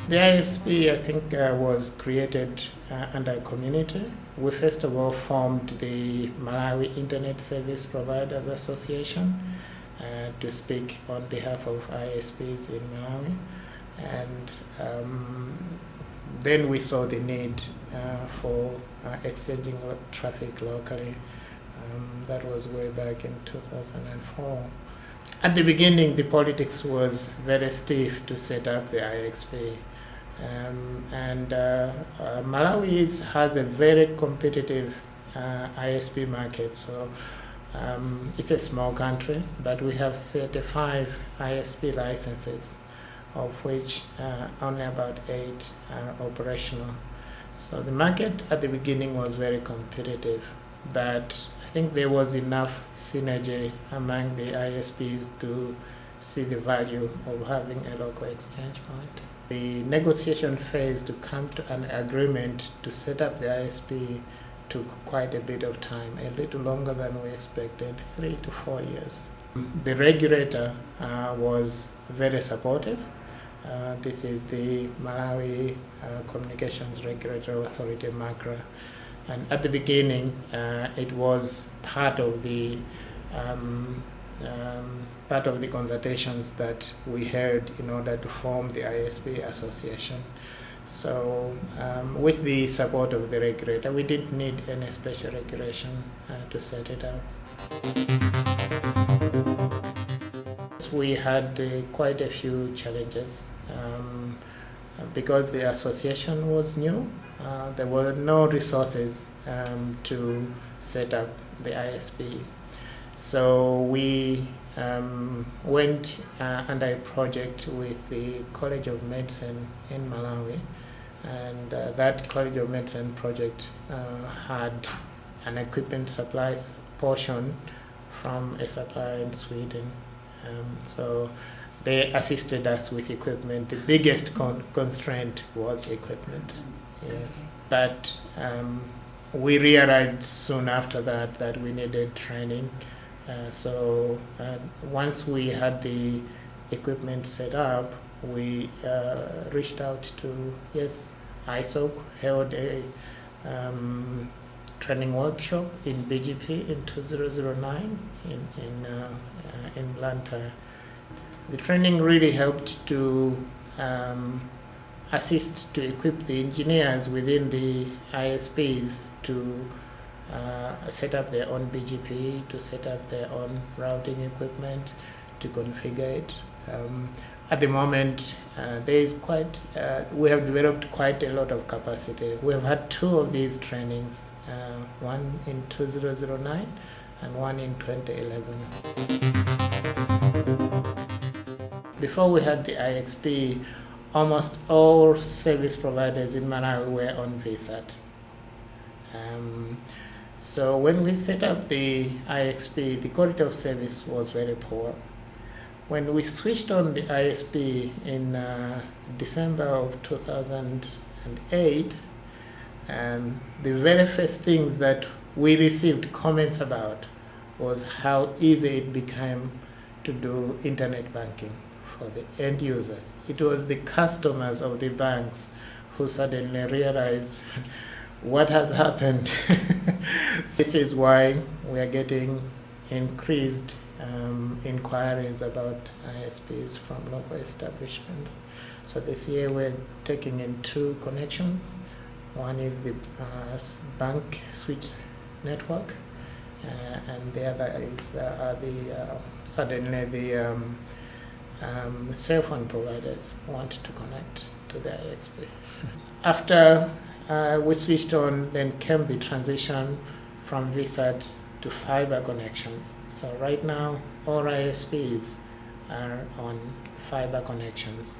The ISP, I think, was created under a community. We first of all formed the Malawi Internet Service Providers Association to speak on behalf of ISPs in Malawi. And then we saw the need for exchanging traffic locally. That was way back in 2004. At the beginning, the politics was very stiff to set up the IXP. Malawi has a very competitive ISP market. So it's a small country, but we have 35 ISP licenses, of which only about 8 are operational. So the market at the beginning was very competitive, but I think there was enough synergy among the ISPs to see the value of having a local exchange point. The negotiation phase to come to an agreement to set up the ISP took quite a bit of time, a little longer than we expected, 3 to 4 years. The regulator was very supportive. This is the Malawi Communications Regulatory Authority, MACRA. And at the beginning, it was part of the consultations that we had in order to form the ISP association. So with the support of the regulator, we didn't need any special regulation to set it up. We had quite a few challenges because the association was new. There were no resources to set up the ISP. So we went under a project with the College of Medicine in Malawi, and that College of Medicine project had an equipment supplies portion from a supplier in Sweden. So they assisted us with equipment. The biggest constraint was equipment. Yes. But we realized soon after that we needed training. So once we had the equipment set up, we reached out to, ISOC held a training workshop in BGP in 2009 in Blantyre. The training really helped to assist to equip the engineers within the ISPs to set up their own BGP, to set up their own routing equipment, to configure it. At the moment, we have developed quite a lot of capacity. We have had 2 of these trainings, one in 2009 and one in 2011. Before we had the IXP, almost all service providers in Malawi were on VSAT. So when we set up the IXP, the quality of service was very poor. When we switched on the ISP in December of 2008, the very first things that we received comments about was how easy it became to do internet banking for the end users. It was the customers of the banks who suddenly realized what has happened. This is why we are getting increased inquiries about ISPs from local establishments. So this year we're taking in 2 connections. One is the bank switch network, and the other is suddenly the cell phone providers want to connect to the IXP. After we switched on, then came the transition from VSAT to fiber connections. So right now, all ISPs are on fiber connections.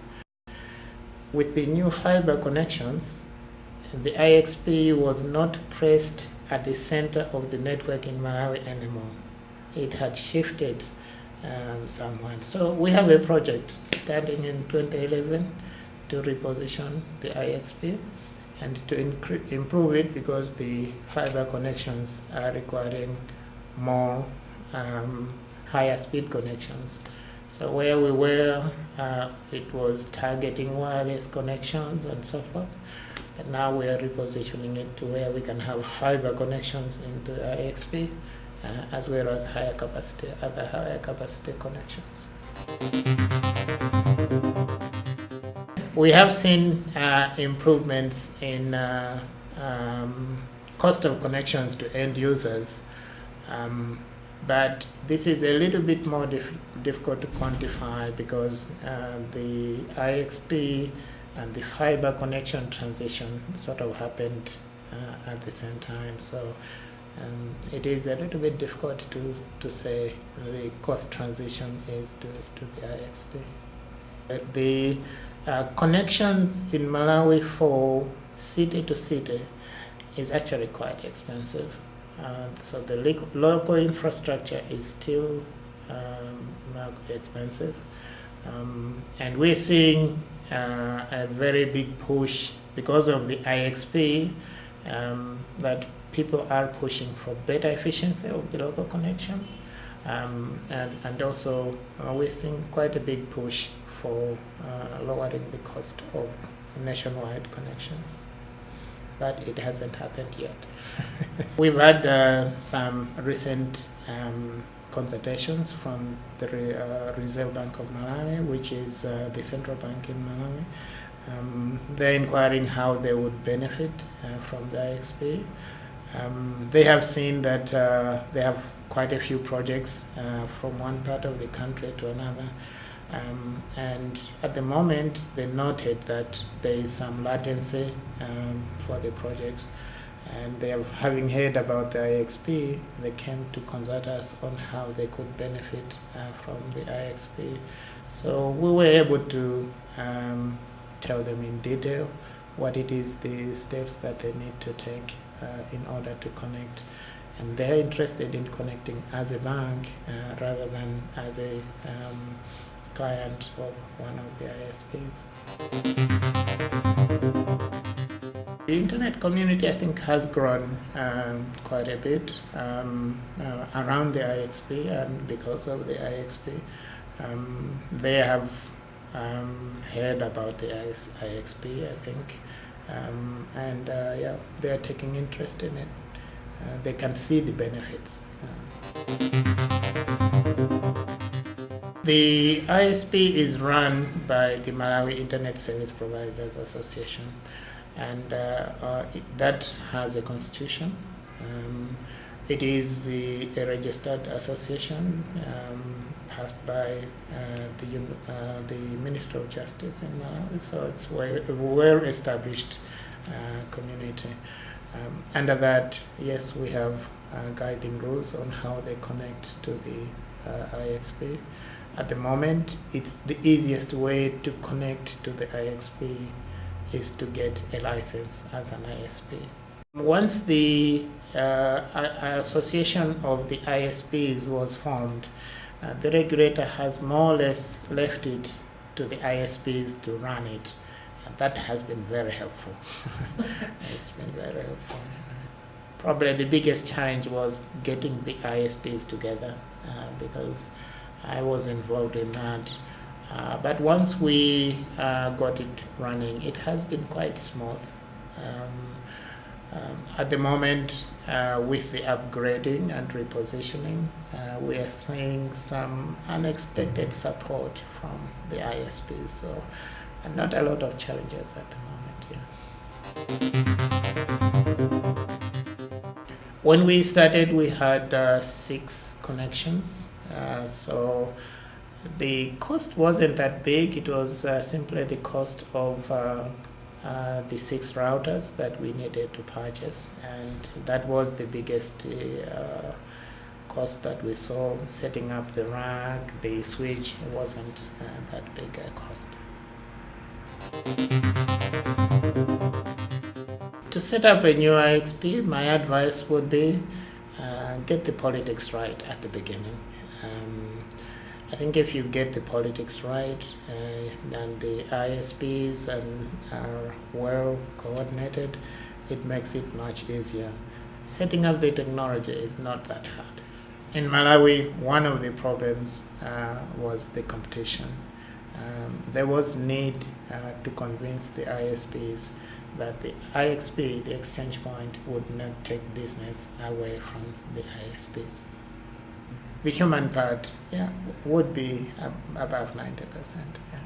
With the new fiber connections, the IXP was not placed at the center of the network in Malawi anymore. It had shifted somewhere. So we have a project starting in 2011 to reposition the IXP and to improve it, because the fiber connections are requiring more higher speed connections. So where we were, it was targeting wireless connections and so forth. But now we are repositioning it to where we can have fiber connections into IXP, as well as other higher capacity connections. We have seen improvements in cost of connections to end users, but this is a little bit more difficult to quantify because the IXP and the fiber connection transition sort of happened at the same time. So it is a little bit difficult to say the cost transition is to the IXP. The connections in Malawi for city to city is actually quite expensive. So the local infrastructure is still expensive. And we're seeing a very big push because of the IXP that people are pushing for better efficiency of the local connections. And also we're seeing quite a big push for lowering the cost of nationwide connections. But it hasn't happened yet. We've had some recent consultations from the Reserve Bank of Malawi, which is the central bank in Malawi. They're inquiring how they would benefit from the IXP. They have seen that they have quite a few projects from one part of the country to another. And at the moment, they noted that there is some latency for the projects. And they have, having heard about the IXP, they came to consult us on how they could benefit from the IXP. So we were able to tell them in detail what it is, the steps that they need to take in order to connect. And they're interested in connecting as a bank rather than as a client of one of the ISPs. The internet community, I think, has grown quite a bit around the IXP, and because of the IXP, they have heard about the IXP, I think, and yeah, they are taking interest in it. They can see the benefits. The ISP is run by the Malawi Internet Service Providers Association, and that has a constitution. It is a registered association passed by the Minister of Justice in Malawi, so it's a well-established community. Under that, yes, we have guiding rules on how they connect to the IXP. At the moment, it's the easiest way to connect to the IXP is to get a license as an ISP. Once the association of the ISPs was formed, the regulator has more or less left it to the ISPs to run it. And that has been very helpful. It's been very helpful. Probably the biggest challenge was getting the ISPs together because I was involved in that. But once we got it running, it has been quite smooth. At the moment, with the upgrading and repositioning, we are seeing some unexpected support from the ISPs. So, and not a lot of challenges at the moment. Yeah. When we started, we had 6 connections. So the cost wasn't that big. It was simply the cost of the 6 routers that we needed to purchase, and that was the biggest cost that we saw. Setting up the rack, the switch wasn't that big a cost. To set up a new IXP, my advice would be get the politics right at the beginning. I think if you get the politics right and the ISPs are well coordinated, it makes it much easier. Setting up the technology is not that hard. in Malawi, one of the problems was the competition. There was need to convince the ISPs that the IXP, the exchange point, would not take business away from the ISPs. The human part, would be above 90%. Yeah.